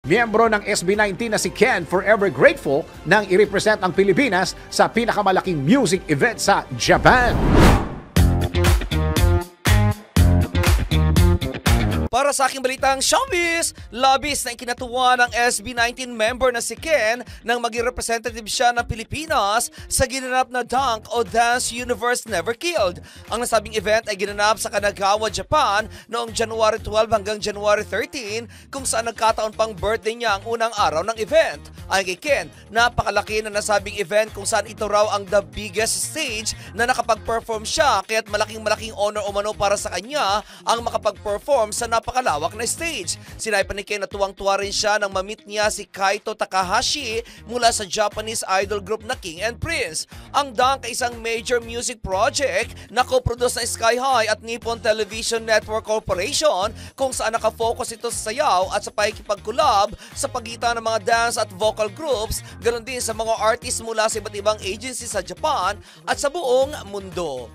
Miyembro ng SB19 na si Ken Forever Grateful nang i-represent ang Pilipinas sa pinakamalaking music event sa Japan. Para sa aking balitang showbiz, labis na ikinatuwa ng SB19 member na si Ken nang maging representative siya ng Pilipinas sa ginanap na Dunk o Dance Universe Never Killed. Ang nasabing event ay ginanap sa Kanagawa, Japan noong January 12 hanggang January 13 kung saan nagkataon pang birthday niya ang unang araw ng event. Ayon kay Ken, napakalaki na nasabing event kung saan ito raw ang the biggest stage na nakapag-perform siya kaya't malaking honor umano para sa kanya ang makapag-perform sa napakalawak na stage. Sinabi pa ni Ken na tuwang-tuwa rin siya nang ma-meet niya si Kaito Takahashi mula sa Japanese idol group na King and Prince. Ang Dunk ay isang major music project na co-produce ng Sky High at Nippon Television Network Corporation kung saan nakafocus ito sa sayaw at sa pakikipag-collab sa pagitan ng mga dance at vocal groups, ganoon din sa mga artists mula sa iba't ibang agencies sa Japan at sa buong mundo.